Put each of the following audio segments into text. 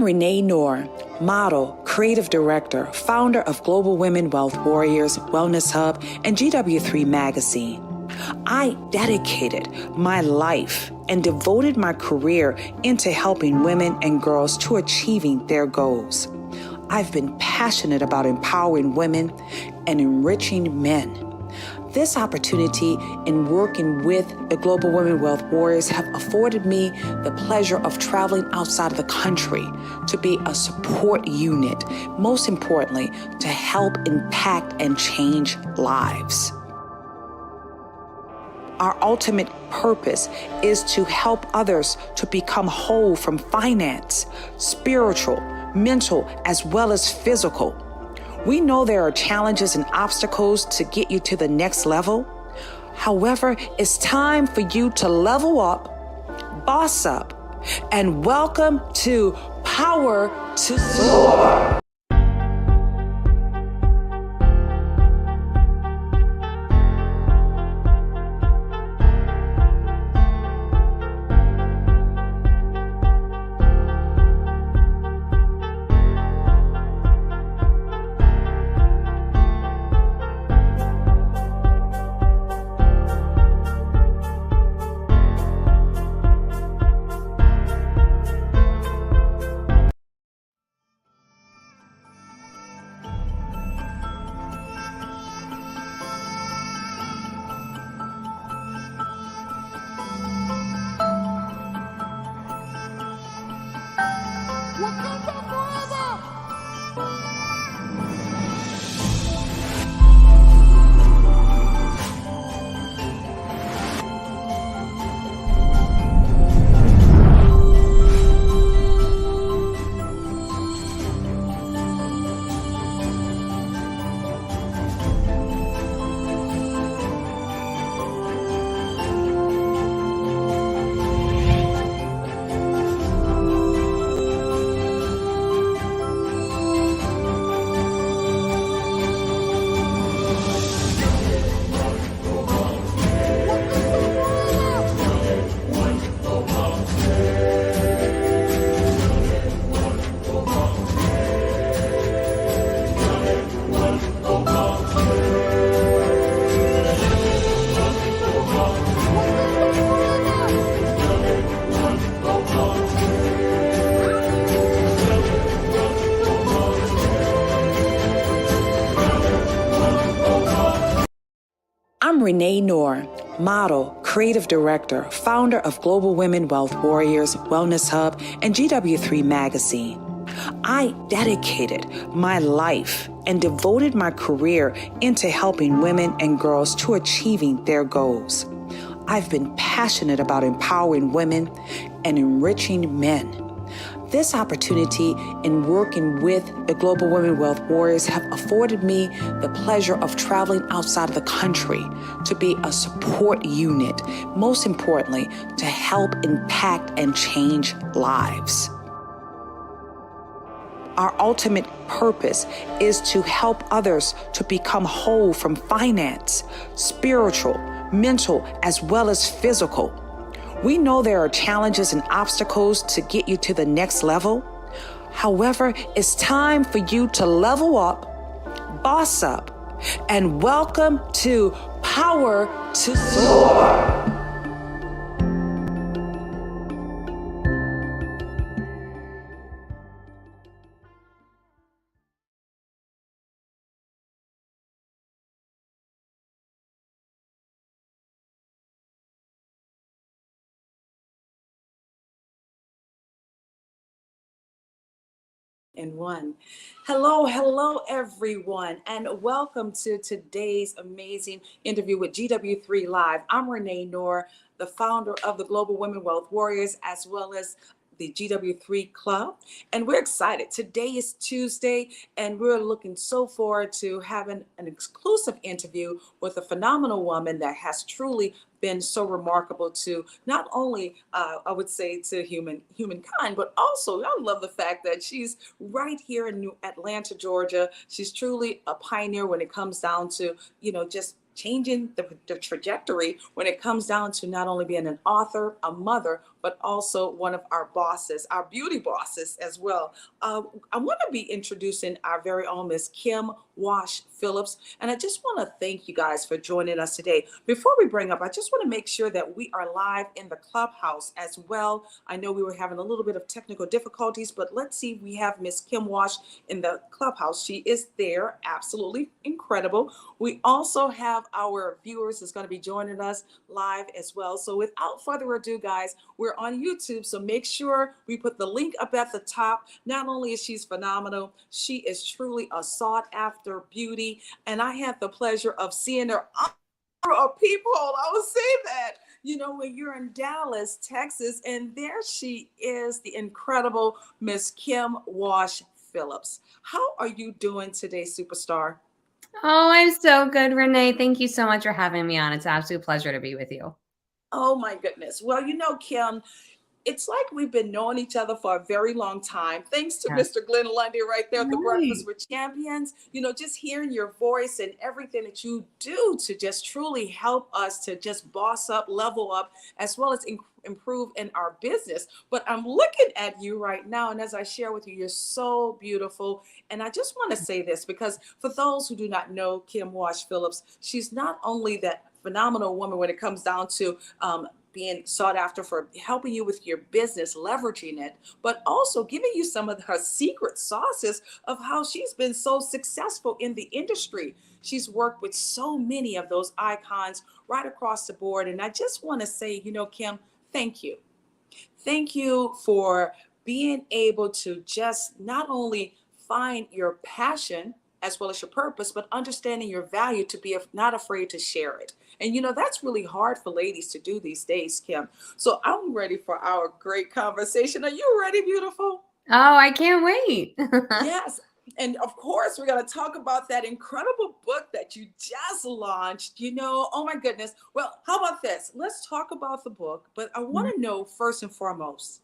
Renee Knorr, model, creative director, founder of Global Women Wealth Warriors, Wellness Hub, and GW3 magazine. I dedicated my life and devoted my career into helping women and girls to achieving their goals. I've been passionate about empowering women and enriching men. This opportunity in working with the Global Women Wealth Warriors have afforded me the pleasure of traveling outside of the country to be a support unit, most importantly, to help impact and change lives. Our ultimate purpose is to help others to become whole from finance, spiritual, mental, as well as physical. We know there are challenges and obstacles to get you to the next level. However, it's time for you to level up, boss up, and welcome to Power to Soar. I'm Renee Knorr, model, creative director, founder of Global Women Wealth Warriors, Wellness Hub, and GW3 magazine. I dedicated my life and devoted my career into helping women and girls to achieving their goals. I've been passionate about empowering women and enriching men. This opportunity in working with the Global Women Wealth Warriors have afforded me the pleasure of traveling outside of the country to be a support unit, most importantly, to help impact and change lives. Our ultimate purpose is to help others to become whole from finance, spiritual, mental, as well as physical. We know there are challenges and obstacles to get you to the next level. However, it's time for you to level up, boss up, and welcome to Power to Soar. And one. Hello, everyone, and welcome to today's amazing interview with GW3Live. I'm Renee Knorr, the founder of the Global Women Wealth Warriors, as well as the GW3 Club, and we're excited. Today is Tuesday, and we're looking so forward to having an exclusive interview with a phenomenal woman that has truly been so remarkable to not only, I would say, to humankind, but also I love the fact that she's right here in New Atlanta, Georgia. She's truly a pioneer when it comes down to, just changing the trajectory when it comes down to not only being an author, a mother, but but also one of our bosses, our beauty bosses as well. I want to be introducing our very own Miss Kim Walsh Phillips. And I just want to thank you guys for joining us today. Before we bring up, I just want to make sure that we are live in the clubhouse as well. I know we were having a little bit of technical difficulties, but let's see, we have Miss Kim Walsh in the clubhouse. She is there. Absolutely incredible. We also have our viewers that's going to be joining us live as well. So without further ado, guys, we're on YouTube. So make sure we put the link up at the top. Not only is she phenomenal, she is truly a sought after beauty. And I had the pleasure of seeing her on people. I will say that, you know, when you're in Dallas, Texas, and there she is, the incredible Miss Kim Walsh Phillips. How are you doing today, superstar? Oh, I'm so good, Renee. Thank you so much for having me on. It's an absolute pleasure to be with you. Oh my goodness. Well, you know, Kim, it's like we've been knowing each other for a very long time. Thanks to Yeah. Mr. Glenn Lundy right there at the Breakfast Right. with Champions. You know, just hearing your voice and everything that you do to just truly help us to just boss up, level up, as well as improve in our business. But I'm looking at you right now, and as I share with you, you're so beautiful. And I just want to say this because for those who do not know Kim Walsh Phillips, she's not only that phenomenal woman when it comes down to being sought after for helping you with your business, leveraging it, but also giving you some of her secret sauces of how she's been so successful in the industry. She's worked with so many of those icons right across the board. And I just want to say, you know, Kim, thank you. Thank you for being able to just not only find your passion as well as your purpose, but understanding your value to be not afraid to share it. And you know, that's really hard for ladies to do these days, Kim. So I'm ready for our great conversation. Are you ready, beautiful? Oh, I can't wait. Yes. And of course, we're going to talk about that incredible book that you just launched. You know, oh my goodness. Well, how about this? Let's talk about the book, but I want to know first and foremost,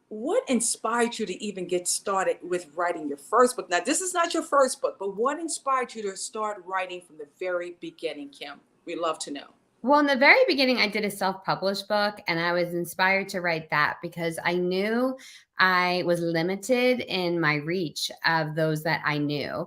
what inspired you to even get started with writing your first book? Now, this is not your first book, but what inspired you to start writing from the very beginning, Kim? We'd love to know. Well, in the very beginning, I did a self-published book, and I was inspired to write that because I knew I was limited in my reach of those that I knew.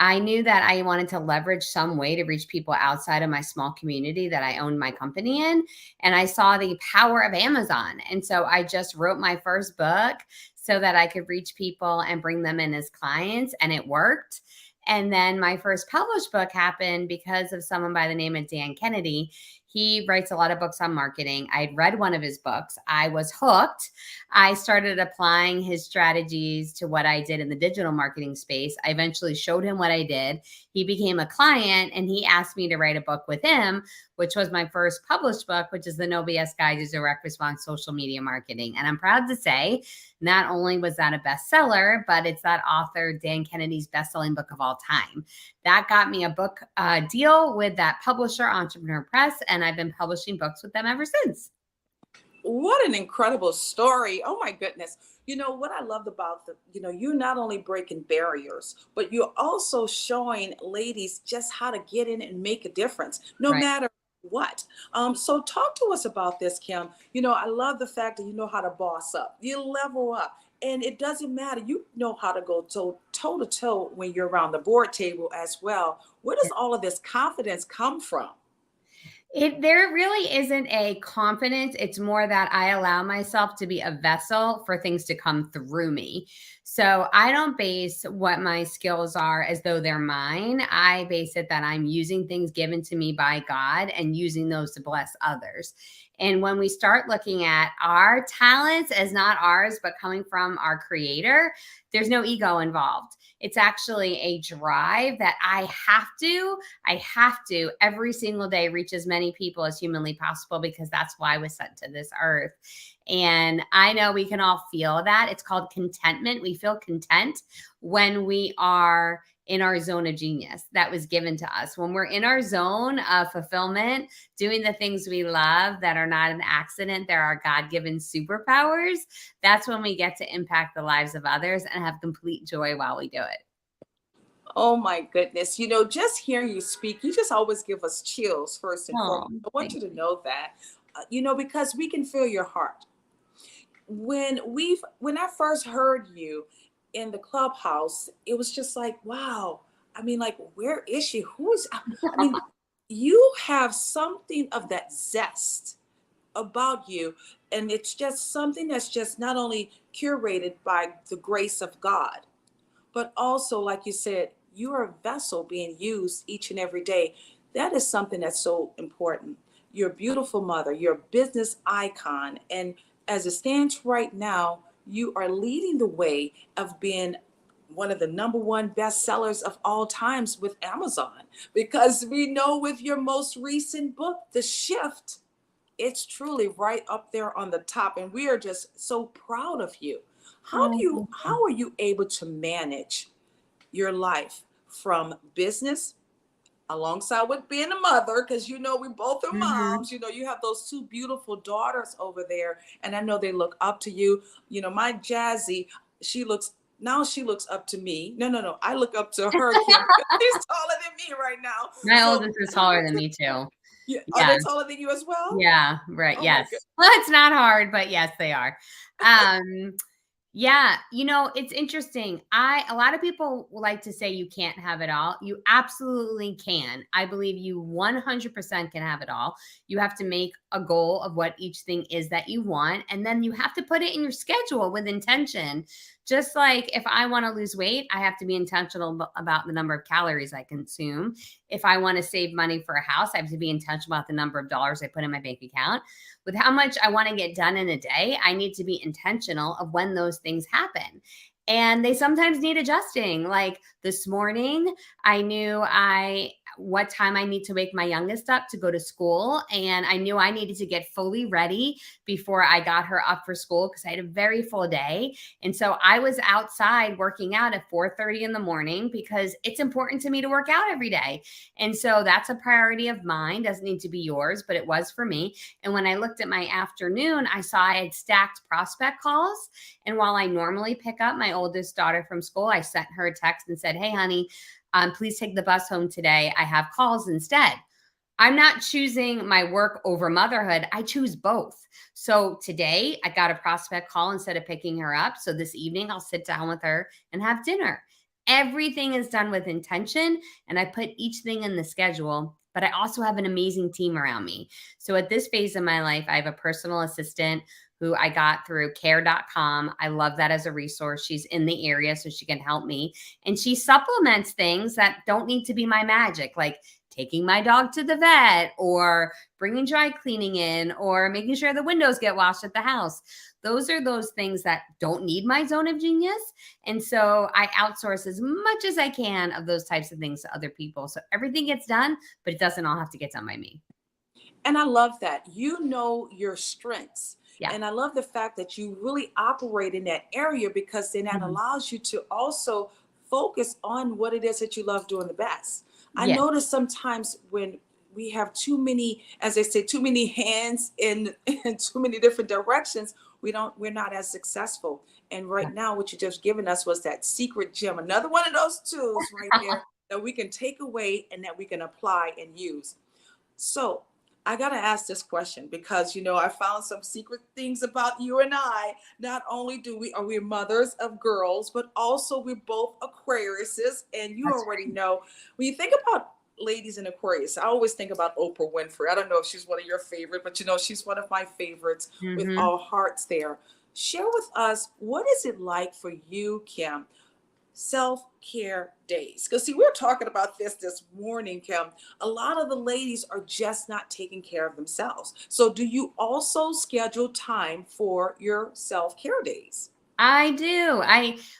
I knew that I wanted to leverage some way to reach people outside of my small community that I owned my company in. And I saw the power of Amazon. And so I just wrote my first book so that I could reach people and bring them in as clients, and it worked. And then my first published book happened because of someone by the name of Dan Kennedy. He writes a lot of books on marketing. I'd read one of his books. I was hooked. I started applying his strategies to what I did in the digital marketing space. I eventually showed him what I did. He became a client and he asked me to write a book with him, which was my first published book, which is the No BS Guide to Direct Response Social Media Marketing. And I'm proud to say, not only was that a bestseller, but it's that author Dan Kennedy's best-selling book of all time. That got me a book deal with that publisher, Entrepreneur Press, and I've been publishing books with them ever since. What an incredible story. Oh my goodness. You know what I loved about you're not only breaking barriers, but you're also showing ladies just how to get in and make a difference, no Right. matter what. So talk to us about this, Kim. You know, I love the fact that you know how to boss up, you level up. And it doesn't matter. You know how to go toe to toe when you're around the board table as well. Where does all of this confidence come from? There really isn't a confidence. It's more that I allow myself to be a vessel for things to come through me. So I don't base what my skills are as though they're mine. I base it that I'm using things given to me by God and using those to bless others. And when we start looking at our talents as not ours, but coming from our creator, there's no ego involved. It's actually a drive that I have to every single day reach as many people as humanly possible because that's why I was sent to this earth. And I know we can all feel that. It's called contentment. We feel content when we are in our zone of genius that was given to us. When we're in our zone of fulfillment, doing the things we love that are not an accident, they're our God-given superpowers. That's when we get to impact the lives of others and have complete joy while we do it. Oh my goodness. You know, just hearing you speak, you just always give us chills first and Oh, foremost. I want thank you to you. know that, you know, because we can feel your heart. when I first heard you in the clubhouse, it was just like, wow. I mean, like, where is she? I mean, you have something of that zest about you. And it's just something that's just not only curated by the grace of God, but also, like you said, you are a vessel being used each and every day. That is something that's so important. You're a beautiful mother, you're a business icon. And as it stands right now, you are leading the way of being one of the number one bestsellers of all times with Amazon. Because we know with your most recent book, The Shift, it's truly right up there on the top. And we are just so proud of you. Oh, thank you. How are you able to manage your life from business alongside with being a mother? Because you know we both are Mhm. moms. You know, you have those two beautiful daughters over there, and I know they look up to you. You know, my Jazzy, she looks she looks up to me. No, I look up to her, Kim, because she's taller than me right now. My So oldest is I look taller up than to, me too. yeah, are Yeah. they taller than you as well? Yeah. Right. Oh my Yes. god. Well, it's not hard, but yes, they are. Um, Yeah, it's interesting. A lot of people like to say you can't have it all. You absolutely can. I believe you 100% can have it all. You have to make a goal of what each thing is that you want, and then you have to put it in your schedule with intention. Just like if I want to lose weight, I have to be intentional about the number of calories I consume. If I want to save money for a house, I have to be intentional about the number of dollars I put in my bank account. With how much I want to get done in a day, I need to be intentional of when those things happen. And they sometimes need adjusting. Like this morning, I knew what time I need to wake my youngest up to go to school. And I knew I needed to get fully ready before I got her up for school because I had a very full day. And so I was outside working out at 4:30 in the morning because it's important to me to work out every day. And so that's a priority of mine. Doesn't need to be yours, but it was for me. And when I looked at my afternoon, I saw I had stacked prospect calls. And while I normally pick up my oldest daughter from school, I sent her a text and said, "Hey, honey, please take the bus home today. I have calls instead." I'm not choosing my work over motherhood. I choose both. So today I got a prospect call instead of picking her up. So this evening I'll sit down with her and have dinner. Everything is done with intention, and I put each thing in the schedule. But I also have an amazing team around me. So at this phase of my life, I have a personal assistant who I got through care.com. I love that as a resource. She's in the area, so she can help me. And she supplements things that don't need to be my magic, like taking my dog to the vet or bringing dry cleaning in or making sure the windows get washed at the house. Those are those things that don't need my zone of genius. And so I outsource as much as I can of those types of things to other people. So everything gets done, but it doesn't all have to get done by me. And I love that. You know your strengths. Yeah. And I love the fact that you really operate in that area because then that Mhm. allows you to also focus on what it is that you love doing the best. I Yeah. notice sometimes when we have too many, as they say, too many hands in too many different directions, we're not as successful. And right now, what you just given us was that secret gem, another one of those tools right there that we can take away and that we can apply and use. So I got to ask this question because I found some secret things about you and I. Not only are we mothers of girls, but also we're both Aquariuses, and you That's already know when you think about ladies in Aquarius, I always think about Oprah Winfrey. I don't know if she's one of your favorite, but she's one of my favorites right. with Hmm. all hearts there. Share with us, what is it like for you, Kim, self-care days? Because see, we're talking about this morning, Kim. A lot of the ladies are just not taking care of themselves. So do you also schedule time for your self-care days? I do.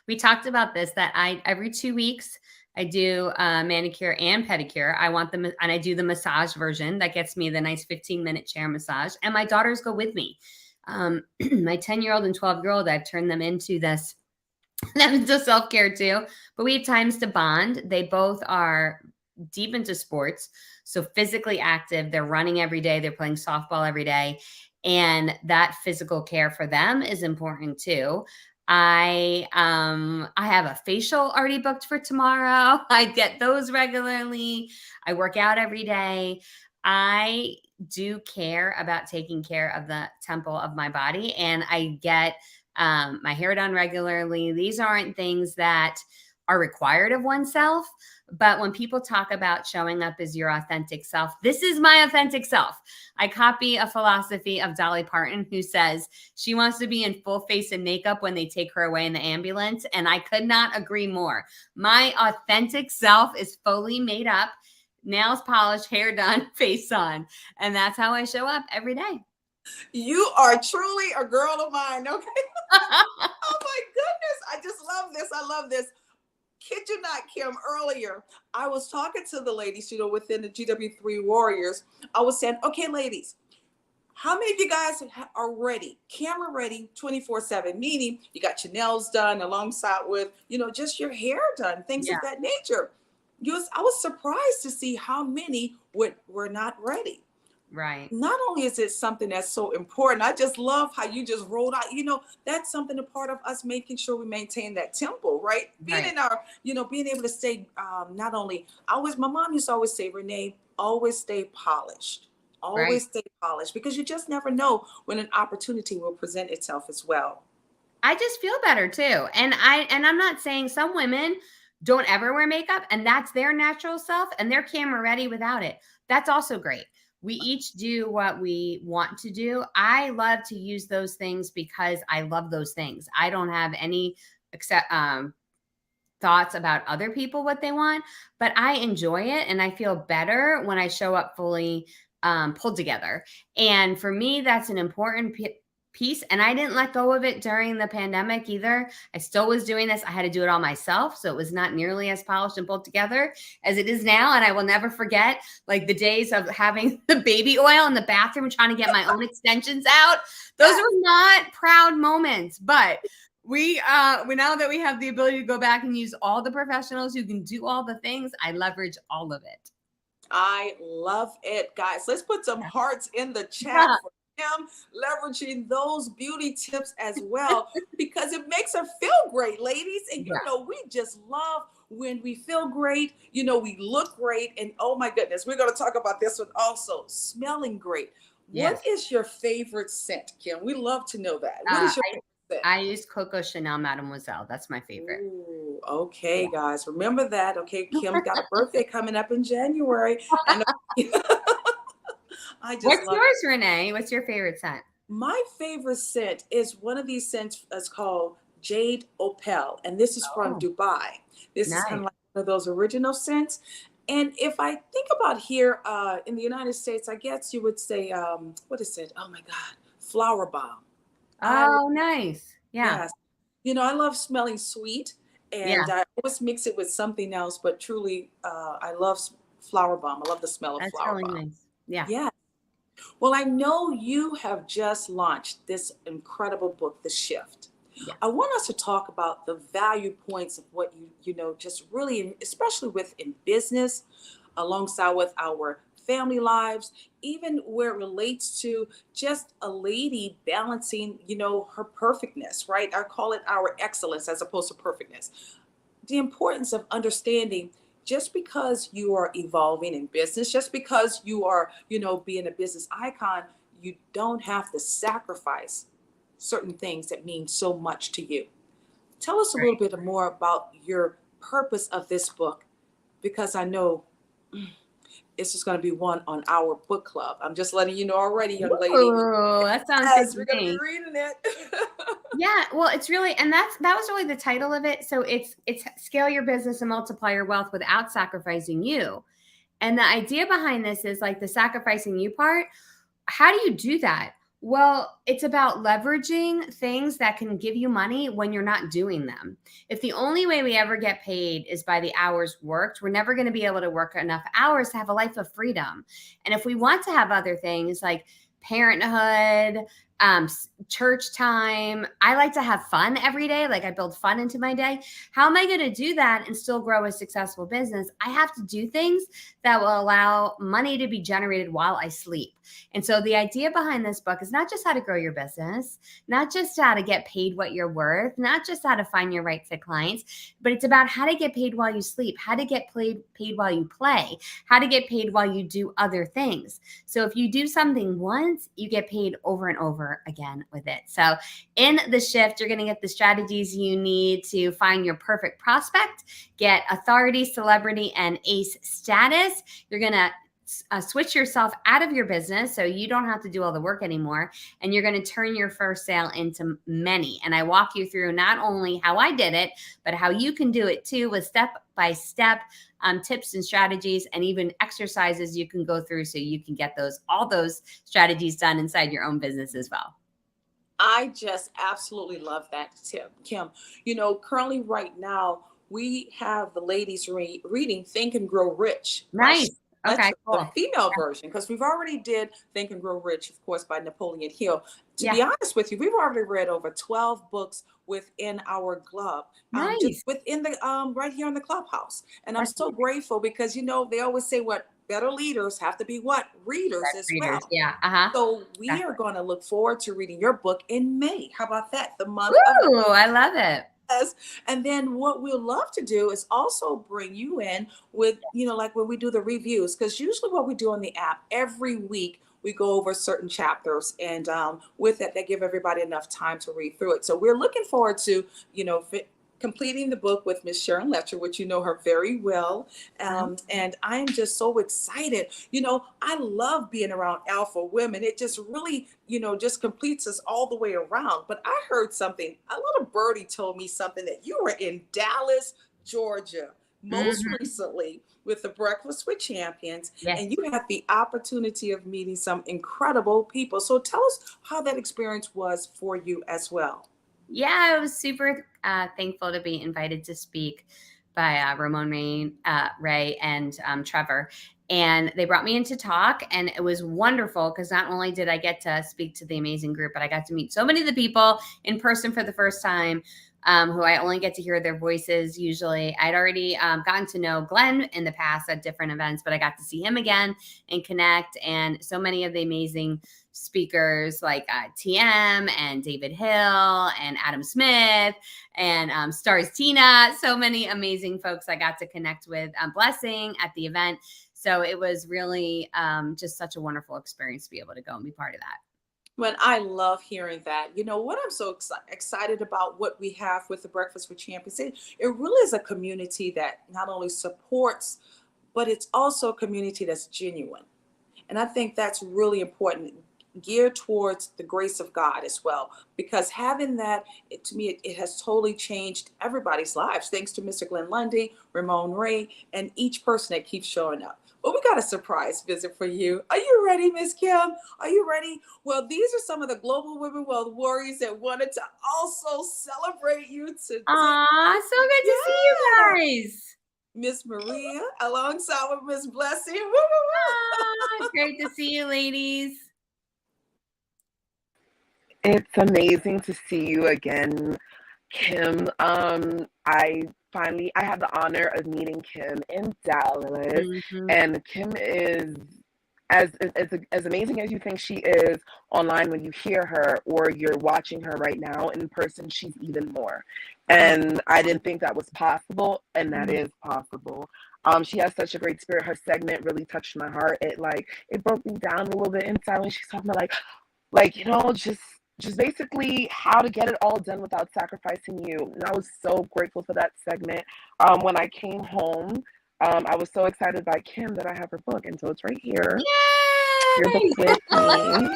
We talked about this that I every 2 weeks I do manicure and pedicure. I want them, and I do the massage version that gets me the nice 15-minute chair massage. And my daughters go with me. My 10-year-old and 12-year-old, I've turned them into this them into self-care too. But we have times to bond. They both are deep into sports, so physically active. They're running every day, they're playing softball every day. And that physical care for them is important too. I have a facial already booked for tomorrow. I get those regularly. I work out every day. I do care about taking care of the temple of my body, and I get my hair done regularly. These aren't things that are required of oneself. But when people talk about showing up as your authentic self, this is my authentic self. I copy a philosophy of Dolly Parton, who says she wants to be in full face and makeup when they take her away in the ambulance. And I could not agree more. My authentic self is fully made up, nails polished, hair done, face on. And that's how I show up every day. You are truly a girl of mine. Okay. Oh my goodness. I just love this. I love this. Kid you not, Kim, earlier, I was talking to the ladies, within the GW3 Warriors. I was saying, okay, ladies, how many of you guys are ready, camera ready 24/7? Meaning you got your nails done alongside with, just your hair done, things Yeah. of that nature. I was surprised to see how many were not ready. Right. Not only is it something that's so important, I just love how you just rolled out, that's something, a part of us making sure we maintain that tempo, right? Being Right. in our, being able to stay, not only, my mom used to always say, Renee, always stay polished, Right. always stay polished, because you just never know when an opportunity will present itself as well. I just feel better too. And I'm not saying some women don't ever wear makeup and that's their natural self and they're camera ready without it. That's also great. We each do what we want to do. I love to use those things because I love those things. I don't have any except thoughts about other people what they want, but I enjoy it and I feel better when I show up fully pulled together. And for me, that's an important piece. And I didn't let go of it during the pandemic either. I still was doing this. I had to do it all myself. So it was not nearly as polished and pulled together as it is now. And I will never forget like the days of having the baby oil in the bathroom, trying to get my own extensions out. Those were not proud moments, but we now that we have the ability to go back and use all the professionals who can do all the things, I leverage all of it. I love it, guys. Let's put some hearts in the chat Yeah. for him, leveraging those beauty tips as well, because it makes her feel great, ladies. And Yeah. we just love when we feel great, we look great. And oh my goodness, we're going to talk about this one also, smelling great. What Yes. is your favorite scent, Kim? We love to know that. What Uh, is your favorite scent? I use Coco Chanel Mademoiselle. That's my favorite. Ooh, okay, guys. Remember that. Okay, Kim got a birthday coming up in January. And I just What's love yours, Renee? What's your favorite scent? my favorite scent is one of these scents. It's called Jade Opal, and this is from Oh, Dubai. This is kind nice. of like one of those original scents. And if I think about here in the United States, I guess you would say, what is it? Oh my God, flower bomb. I Oh, nice. Yeah. Yes, I love smelling sweet, and Yeah. I always mix it with something else. But truly, I love flower bomb. I love the smell of That's flower really bomb. nice. Yeah. Yeah. Well, I know you have just launched this incredible book, The Shift. Yeah. I want us to talk about the value points of what just really, especially within business, alongside with our family lives, even where it relates to just a lady balancing, her perfectness, right? I call it our excellence as opposed to perfectness. The importance of understanding, just because you are evolving in business, just because you are, being a business icon, you don't have to sacrifice certain things that mean so much to you. Tell us a little Right. bit more about your purpose of this book, because I know it's just going to be one on our book club. I'm just letting you know already, young lady. Ooh, that sounds good Yes, to we're going to be me. reading it. Yeah, well, it's really, and that was really the title of it. So it's scale your business and multiply your wealth without sacrificing you. And the idea behind this is like the sacrificing you part. How do you do that? Well, it's about leveraging things that can give you money when you're not doing them. If the only way we ever get paid is by the hours worked, we're never going to be able to work enough hours to have a life of freedom. And if we want to have other things like parenthood, church time. I like to have fun every day. Like I build fun into my day. How am I going to do that and still grow a successful business? I have to do things that will allow money to be generated while I sleep. And so the idea behind this book is not just how to grow your business, not just how to get paid what you're worth, not just how to find your right fit clients, but it's about how to get paid while you sleep, how to get paid while you play, how to get paid while you do other things. So if you do something once, you get paid over and over again with it. So in the shift, you're going to get the strategies you need to find your perfect prospect, get authority, celebrity, and ACE status. You're going to switch yourself out of your business so you don't have to do all the work anymore. And you're going to turn your first sale into many. And I walk you through not only how I did it, but how you can do it too, with step-by-step tips and strategies, and even exercises you can go through so you can get all those strategies done inside your own business as well. I just absolutely love that tip, Kim. Currently right now, we have the ladies reading Think and Grow Rich. Nice. Okay, The cool. female version, because we've already did Think and Grow Rich, of course, by Napoleon Hill. To Yeah. be honest with you, we've already read over 12 books within our club, Nice. just within the right here in the clubhouse. And I'm so grateful because they always say what better leaders have to be what readers as well. Yeah. So we are going to look forward to reading your book in May. How about that? The month Ooh, I love it. And then what we'll love to do is also bring you in with, like when we do the reviews, because usually what we do on the app every week, we go over certain chapters, and with that, they give everybody enough time to read through it. So we're looking forward to, completing the book with Miss Sharon Letcher, which you know her very well. And I am just so excited. I love being around alpha women. It just really, just completes us all the way around. But I heard something, a little birdie told me something, that you were in Dallas, Georgia, most recently with the Breakfast with Champions. Yes. And you had the opportunity of meeting some incredible people. So tell us how that experience was for you as well. Yeah, I was super thankful to be invited to speak by Ramon Ray and Trevor. And they brought me in to talk, and it was wonderful because not only did I get to speak to the amazing group, but I got to meet so many of the people in person for the first time, who I only get to hear their voices usually. I'd already gotten to know Glenn in the past at different events, but I got to see him again and connect. And so many of the amazing speakers like TM and David Hill and Adam Smith and Stars Tina, so many amazing folks I got to connect with. Blessing at the event. So it was really just such a wonderful experience to be able to go and be part of that. Well, I love hearing that. What I'm so excited about what we have with the Breakfast with Champions, it really is a community that not only supports, but it's also a community that's genuine. And I think that's really important, geared towards the grace of God as well, because having that, to me, it has totally changed everybody's lives, thanks to Mr. Glenn Lundy, Ramon Ray, and each person that keeps showing up. Well, we got a surprise visit for you. Are you ready, Miss Kim? Are you ready? Well, these are some of the Global Women Wealth Warriors that wanted to also celebrate you today. Aw, so good to see you guys. Miss Maria, alongside with Miss Blessing. Woo, woo, woo. It's great to see you, ladies. It's amazing to see you again, Kim. I had the honor of meeting Kim in Dallas, and Kim is as amazing as you think she is online when you hear her or you're watching her right now in person. She's even more, and I didn't think that was possible, and that is possible. She has such a great spirit. Her segment really touched my heart. It broke me down a little bit inside when she's talking about just basically how to get it all done without sacrificing you. And I was so grateful for that segment. When I came home, I was so excited by Kim that I have her book. And so it's right here. Yay! Your book with me.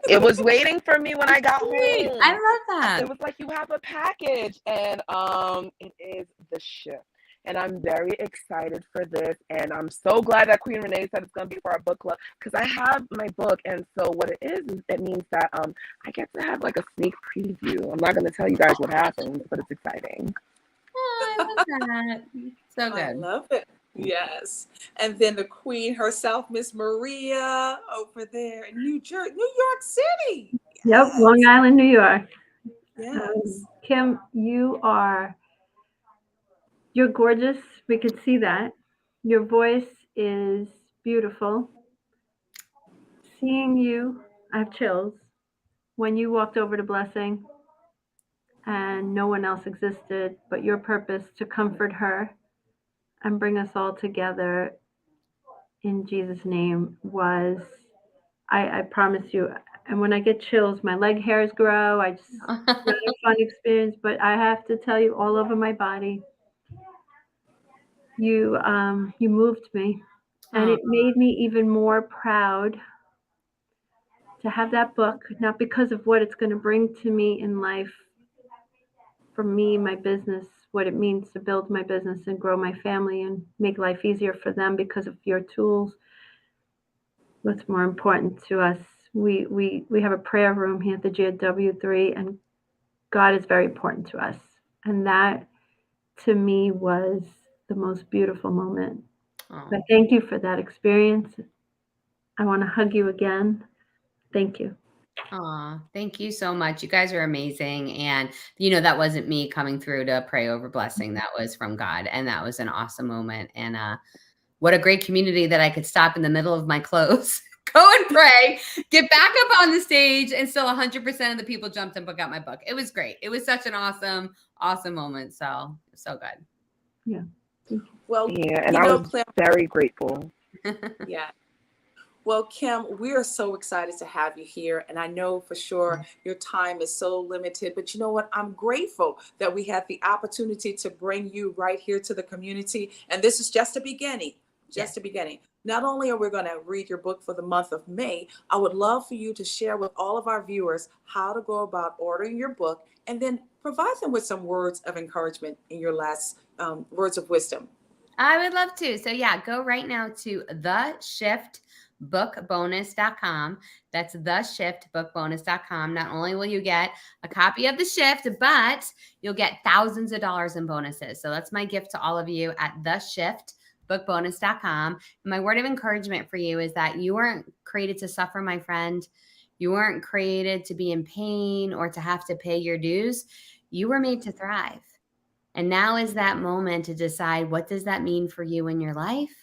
It was waiting for me when I got home. I love that. It was like, you have a package. And it is The Shift. And I'm very excited for this. And I'm so glad that Queen Renee said it's going to be for our book club, because I have my book. And so what it is it means that I get to have like a sneak preview. I'm not going to tell you guys what happens, but it's exciting. Oh, I love that. So good. I love it. Yes. And then the queen herself, Miss Maria, over there in New York City. Yep, Long Island, New York. Yes. Kim, you're gorgeous. We could see that. Your voice is beautiful. Seeing you, I have chills. When you walked over to Blessing and no one else existed but your purpose to comfort her and bring us all together in Jesus' name was, I promise you, and when I get chills, my leg hairs grow. I just had a fun experience, but I have to tell you, all over my body, you moved me, and it made me even more proud to have that book, not because of what it's going to bring to me in life, for me, my business, what it means to build my business and grow my family and make life easier for them because of your tools. What's more important to us? We have a prayer room here at the GW3, and God is very important to us. And that, to me, was the most beautiful moment. But thank you for that experience. I want to hug you again. Thank you. Aw, thank you so much. You guys are amazing. And, you know, that wasn't me coming through to pray over Blessing. That was from God. And that was an awesome moment. And what a great community that I could stop in the middle of my clothes, go and pray, get back up on the stage, and still 100% of the people jumped and got my book. It was great. It was such an awesome, awesome moment. So good. Yeah. Well, yeah, and I was Clem, very grateful. yeah. Well, Kim, we are so excited to have you here. And I know for sure your time is so limited, but you know what? I'm grateful that we had the opportunity to bring you right here to the community. And this is just a beginning, a beginning. Not only are we going to read your book for the month of May, I would love for you to share with all of our viewers how to go about ordering your book and then provide them with some words of encouragement in your last words of wisdom. I would love to. So yeah, go right now to theshiftbookbonus.com. That's theshiftbookbonus.com. Not only will you get a copy of The Shift, but you'll get thousands of dollars in bonuses. So that's my gift to all of you at theshiftbookbonus.com. My word of encouragement for you is that you weren't created to suffer, my friend. You weren't created to be in pain or to have to pay your dues. You were made to thrive. And now is that moment to decide, what does that mean for you in your life,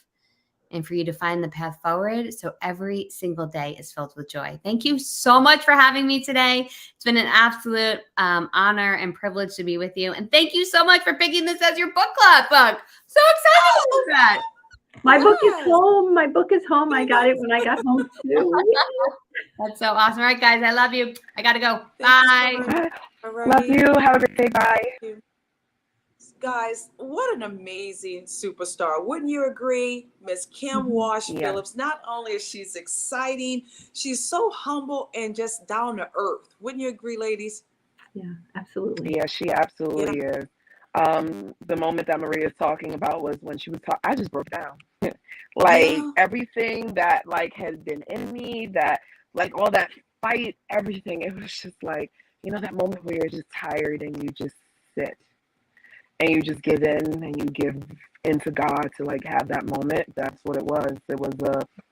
and for you to find the path forward so every single day is filled with joy. Thank you so much for having me today. It's been an absolute honor and privilege to be with you. And thank you so much for picking this as your book club book. So excited about that. My book is home. My book is home. I got it when I got home too. That's so awesome. All right, guys, I love you. I got to go. Bye. Love you. Have a great day. Bye. Guys, what an amazing superstar. Wouldn't you agree? Miss Kim Walsh Phillips. Not only is she exciting, she's so humble and just down to earth. Wouldn't you agree, ladies? Yeah, absolutely. Yeah, she absolutely is. The moment that Maria is talking about was when she was talking, I just broke down. Everything that has been in me, that all that fight, everything, it was just that moment where you're just tired and you just sit. And you just give in and you give into God to have that moment. That's what it was. It was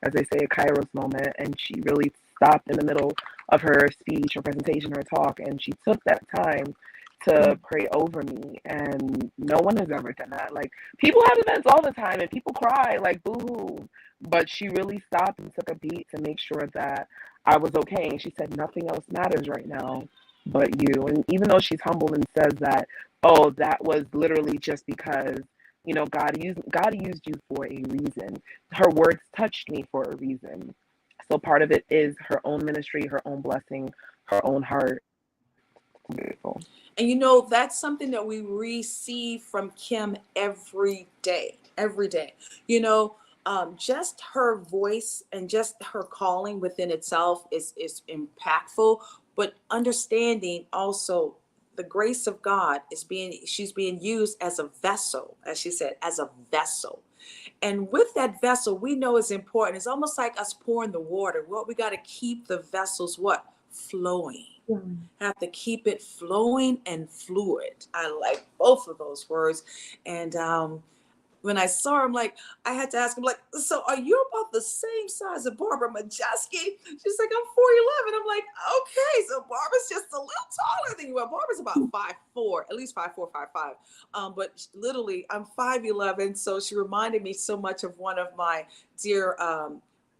as they say, a Kairos moment. And she really stopped in the middle of her speech or presentation or talk, and she took that time to pray over me. And no one has ever done that. People have events all the time and people cry boo-hoo. But she really stopped and took a beat to make sure that I was okay. And she said, nothing else matters right now but you. And even though she's humble and says that, oh, that was literally just because, God used you for a reason. Her words touched me for a reason. So part of it is her own ministry, her own blessing, her own heart. Beautiful. And that's something that we receive from Kim every day. Just her voice and just her calling within itself is impactful, but understanding also the grace of God she's being used as a vessel, as she said, as a vessel. And with that vessel, we know it's important. It's almost like us pouring the water. We got to keep the vessels flowing. Have to keep it flowing and fluid. I like both of those words. And when I saw her, I'm like, I had to ask him, like, so are you about the same size as Barbara Majeski? She's like, I'm 4'11". I'm like, okay, so Barbara's just a little taller than you are. Barbara's about 5'4", at least 5'4", 5'5". But literally, I'm 5'11". So she reminded me so much of one of my dear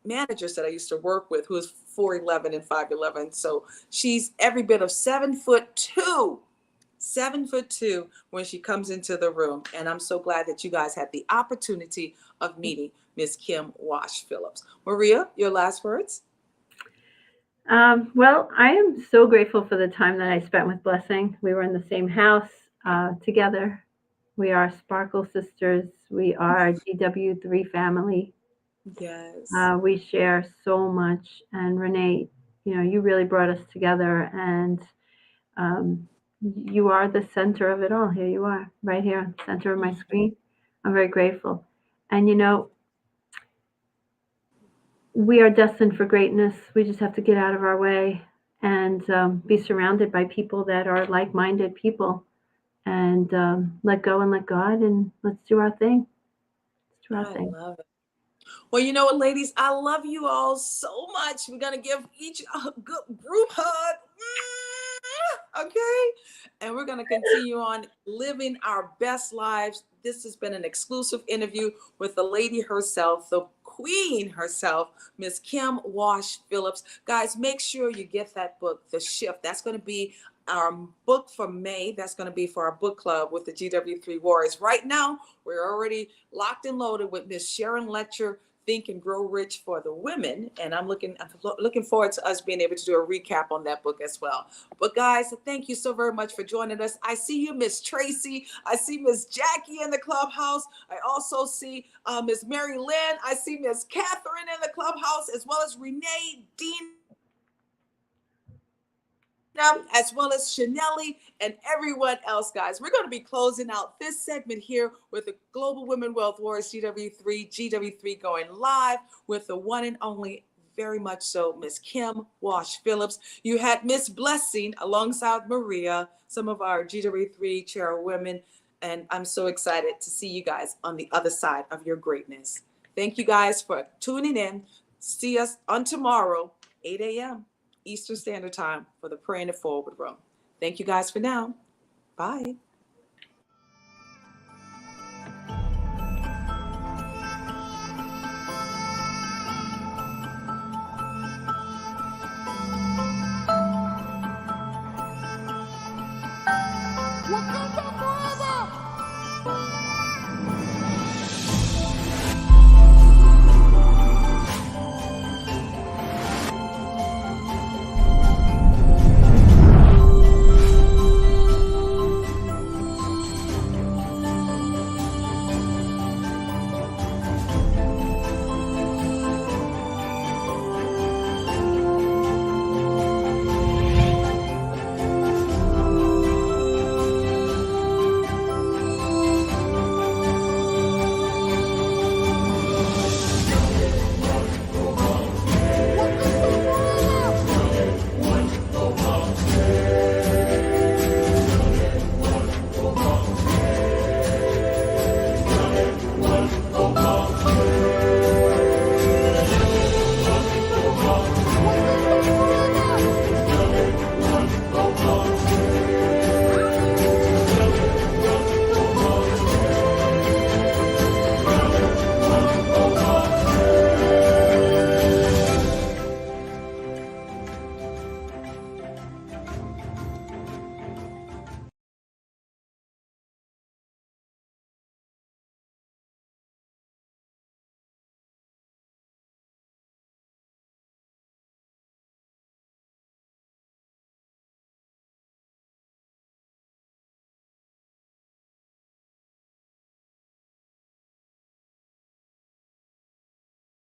managers that I used to work with, who is 4'11" and 5'11". So she's every bit of 7'2". 7'2" when she comes into the room. And I'm so glad that you guys had the opportunity of meeting Miss Kim Walsh Phillips. Maria, your last words? Well, I am so grateful for the time that I spent with Blessing. We were in the same house together. We are Sparkle Sisters. We are GW3 family. Yes. We share so much. And Renee, you really brought us together. And you are the center of it all. Here you are, right here in the center of my screen. I'm very grateful. And we are destined for greatness. We just have to get out of our way and be surrounded by people that are like-minded people, and let go and let God, and let's do our thing. Let's do our I thing. love it. Well, you know what, ladies? I love you all so much. We're going to give each a good group hug. Okay? And we're going to continue on living our best lives. This has been an exclusive interview with the lady herself, the queen herself, Miss Kim Walsh Phillips. Guys, make sure you get that book, The Shift. That's going to be our book for May. That's going to be for our book club with the GW3 Warriors. Right now, we're already locked and loaded with Miss Sharon Letcher, Think and Grow Rich for the Women. And I'm looking forward to us being able to do a recap on that book as well. But guys, thank you so very much for joining us. I see you, Miss Tracy. I see Miss Jackie in the clubhouse. I also see Miss Mary Lynn. I see Miss Catherine in the clubhouse, as well as Renee, Dean, as well as Chanelli and everyone else, guys. We're going to be closing out this segment here with the Global Women Wealth Warriors GW3 going live with the one and only, very much so, Miss Kim Walsh Phillips. You had Miss Blessing alongside Maria, some of our GW3 chairwomen, and I'm so excited to see you guys on the other side of your greatness. Thank you guys for tuning in. See us on tomorrow, 8 a.m. Eastern Standard Time for the Praying It Forward Room. Thank you guys for now. Bye.